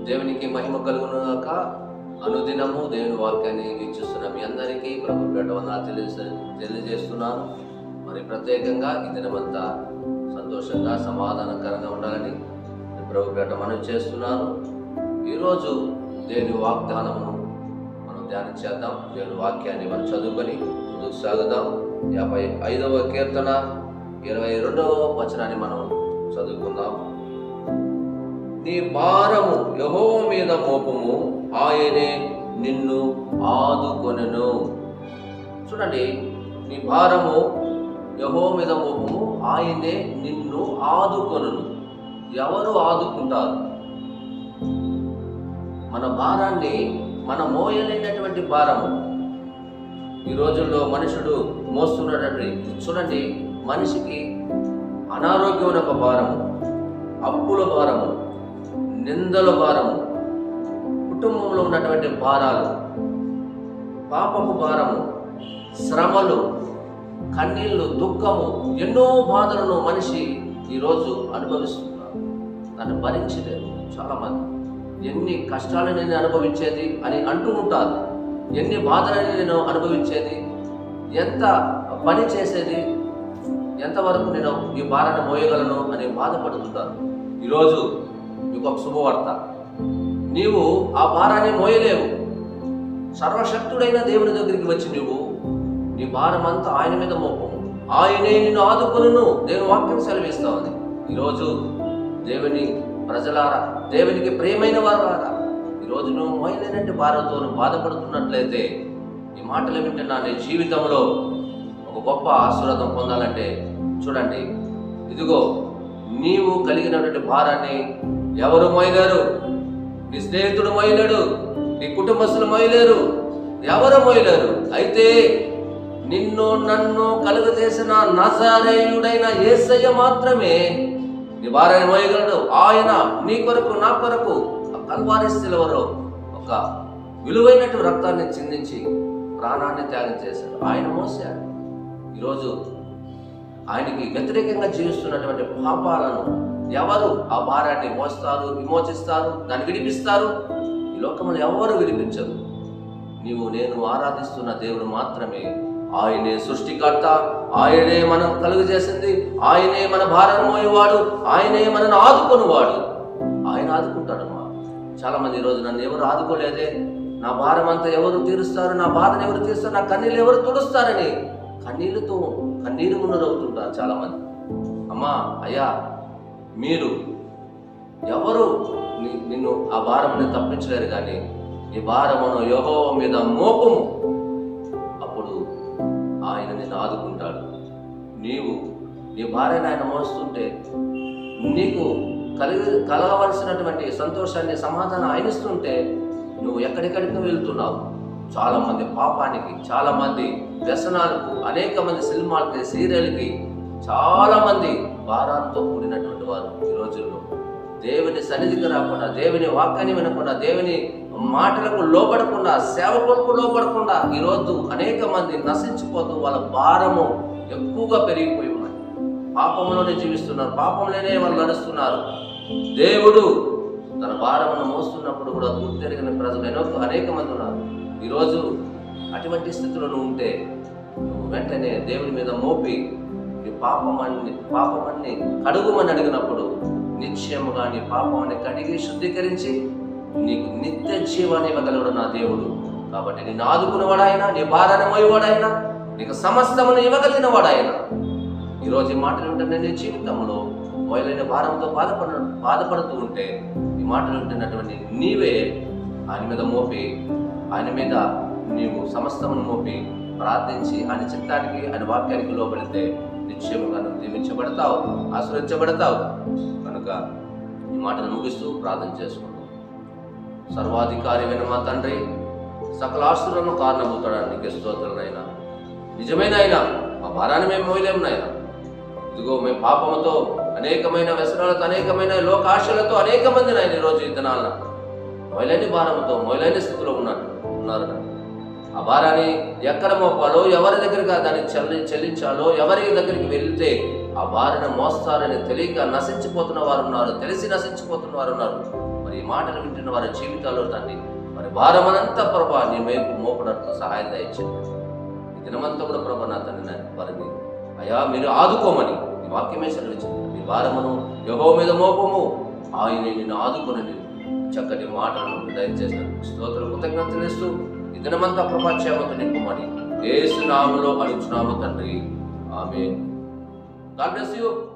దేవునికి మహిమ కలుగును గాక. అనుదినము దేవుని వాక్యాన్ని వీక్షిస్తున్న మీ అందరికీ ప్రభు పేట వందనాలు తెలియజేస్తున్నాను. మరి ప్రత్యేకంగా ఈ దినమంతా సంతోషంగా సమాధానకరంగా ఉండాలని ప్రభు పేట మనవి చేస్తున్నాను. ఈరోజు దేవుని వాగ్దానమును మనం ధ్యానం చేద్దాం. దేవుని వాక్యాన్ని మనం చదువుకొని ముందుకు సాగుదాం. 55వ కీర్తన 22వ వచనాన్ని మనం చదువుకుందాం. నీ భారము యెహోవా మీద మోపము, ఆయనే నిన్ను ఆదుకొనెను. చూడండి, నీ భారము యెహోవా మీద మోపము, ఆయనే నిన్ను ఆదుకొనెను. ఎవరు ఆదుకుంటారు? మన భారాన్ని మనం మోయలేనటువంటి భారము ఈ రోజుల్లో మనుషుడు మోస్తున్నటువంటి, చూడండి, మనిషికి అనారోగ్యం ఒక భారము, అప్పుల భారము, నిందల భారము, కుటుంబంలో ఉన్నటువంటి భారాలు, పాపపు భారము, శ్రమలు, కన్నీళ్ళు, దుఃఖము, ఎన్నో బాధలను మనిషి ఈరోజు అనుభవిస్తున్నారు. దాన్ని భరించలేరు చాలామంది. ఎన్ని కష్టాలను నేను అనుభవించేది అని అంటూ ఉంటారు. ఎన్ని బాధలను నేను అనుభవించేది, ఎంత పని చేసేది, ఎంతవరకు నేను ఈ భారాన్ని మోయగలను అని బాధపడుతుంటారు. ఈరోజు మీకు ఒక శుభవార్త. నీవు ఆ భారాన్ని మోయలేవు. సర్వశక్తుడైన దేవుని దగ్గరికి వచ్చి నువ్వు నీ భారం అంతా ఆయన మీద మోపము, ఆయనే నిన్ను ఆదుకొనును. దేవుని వాక్యం సెలవిస్తా ఉంది. ఈరోజు దేవుని ప్రజలారా, దేవునికి ప్రియమైన వారారా, ఈరోజు నువ్వు మోయలేనంటే భారంతో నువ్వు బాధపడుతున్నట్లయితే ఈ మాటలు వింటున్నా నీ జీవితంలో ఒక గొప్ప ఆశీర్వాదం పొందాలంటే చూడండి, ఇదిగో నీవు కలిగినటువంటి భారాన్ని ఎవరు మోయలేరు. నీ స్నేహితుడు మోయలేడు, నీ కుటుంబస్తులు మోయలేరు, ఎవరు మోయలేరు. అయితే నిన్ను నన్ను కలుగజేసిన నజరేయుడైన యేసయ్య మాత్రమే నీ భారాన్ని మోయగలడు. ఆయన నీ కొరకు నా కొరకు కల్వారి శిలువలో ఒక విలువైనటువంటి రక్తాన్ని చిందించి ప్రాణాన్ని త్యాగం చేశాడు. ఆయన మోసాడు. ఈరోజు ఆయనకి వ్యతిరేకంగా జీవిస్తున్నటువంటి పాపాలను ఎవరు ఆ భారాన్ని మోస్తారు, విమోచిస్తారు, దాన్ని విడిపిస్తారు? ఈ లోకంలో ఎవరు విడిపించరు. నీవు నేను ఆరాధిస్తున్న దేవుడు మాత్రమే. ఆయనే సృష్టికర్త, ఆయనే మనం కలుగు చేసింది, ఆయనే మన భారం మోయేవాడు, ఆయనే మనను ఆదుకొనివాడు. ఆయన ఆదుకుంటాడమ్మా. చాలా మంది ఈరోజు నన్ను ఎవరు ఆదుకోలేదే, నా భారం అంతా ఎవరు తీరుస్తారు, నా బాధను ఎవరు తీరుస్తారు, నా కన్నీళ్ళు ఎవరు తుడుస్తారని కన్నీరు మున్నరవుతుంటారు చాలా మంది. అమ్మా, అయ్యా, మీరు ఎవరు నిన్ను ఆ భారముని తప్పించలేరు. కానీ ఈ భారమును యెహోవా మీద మోపము, అప్పుడు ఆయన నిన్ను ఆదుకుంటాడు. నీవు నీ భార్యను ఆయన మోస్తుంటే నీకు కలగవలసినటువంటి సంతోషాన్ని, సమాధానం ఆయనిస్తుంటే నువ్వు ఎక్కడెక్కడికి వెళ్తున్నావు. చాలా మంది పాపానికి, చాలా మంది వ్యసనాలకు, అనేక మంది సినిమాలకి, సీరియల్కి, చాలా మంది భారాలతో కూడినటువంటి వారు ఈ రోజుల్లో దేవుని సన్నిధికి రాకుండా, దేవుని వాక్యాన్ని వినకుండా, దేవుని మాటలకు లోపడకుండా, సేవకులకు లోపడకుండా ఈరోజు అనేక మంది నశించిపోతూ వాళ్ళ భారము ఎక్కువగా పెరిగిపోయి ఉన్నాయి. పాపంలోనే జీవిస్తున్నారు, పాపంలోనే వాళ్ళు నడుస్తున్నారు. దేవుడు తన భారమును మోస్తున్నప్పుడు కూడా గుర్తెరిగిన ప్రజలు అనేక మంది ఉన్నారు. ఈరోజు అటువంటి స్థితిలో నువ్వు ఉంటే నువ్వు వెంటనే దేవుని మీద మోపి నీ పాపమన్ని కడుగుమని అడిగినప్పుడు నిశ్చయముగా నీ పాపాన్ని కడిగి శుద్ధీకరించి నీకు నిత్య జీవాన్ని ఇవ్వగలడు నా దేవుడు. కాబట్టి నిన్ను ఆదుకునేవాడాయన, నీ భారాన్ని మోయేవాడాయన, నీకు సమస్తమును ఇవ్వగలిగిన వాడాయన. ఈరోజు ఈ మాటలు వింటే నీ జీవితంలో మోయలేని భారంతో బాధపడుతూ ఉంటే ఈ మాటలు వింటున్నటువంటి నీవే ఆయన మీద మోపి, ఆయన మీద నీవు సమస్తమును మోపి ప్రార్థించి ఆయన చిత్తానికి, ఆయన వాక్యానికి లోబడితే నిశ్చయముగా నువ్వు దీవించబడతావు, ఆశీర్వదించబడతావు. కనుక ఈ మాటలు ముగిస్తూ ప్రార్థన చేసుకుంటాం. సర్వాధికారి అయిన మా తండ్రి, సకల ఆశీర్వాదము కారణమవుతాడానికి స్తోత్రాలైనా. నిజమైన అయినా మా భారాన్ని మేము మోయలేమునైనా. ఇదిగో మేము పాపముతో, అనేకమైన వ్యసనాలతో, అనేకమైన లోకాశలతో అనేక మందిని ఆయన ఈరోజు ఈ దినాలన మోయలేని భారముతో, మోయలేని స్థితిలో ఉన్నారు. ఆ భారాన్ని ఎక్కడ మోపాలో, ఎవరి దగ్గరికి దాన్ని చెల్లించాలో, ఎవరి దగ్గరికి వెళ్తే ఆ భారాన్ని మోస్తారని తెలియక నశించిపోతున్న వారు ఉన్నారు, తెలిసి నశించిపోతున్న వారు ఉన్నారు. మరి ఈ మాటలు వింటున్న వారి జీవితాల్లో తండ్రి మరి భారమనంతా ప్రభా నీ వైపు మోపడానికి సహాయం దయచేయండి. ఈ దినమంతా కూడా ప్రభా నా తండ్రి వారిని అయా మీరు ఆదుకోమని ఈ వాక్యమే సెలవిచ్చింది. నీ భారమును యెహోవా మీద మోపము, ఆయన నిన్ను ఆదుకొనని చక్కటి మాటలను దయచేసిన స్తోత్రం కృతజ్ఞతలు చేస్తూ ఈ దినమంతా ప్రభా క్షేమతో నింపమని యేసు నామములో అడుగుచున్నాము తండ్రి. ఆమేన్. God bless you.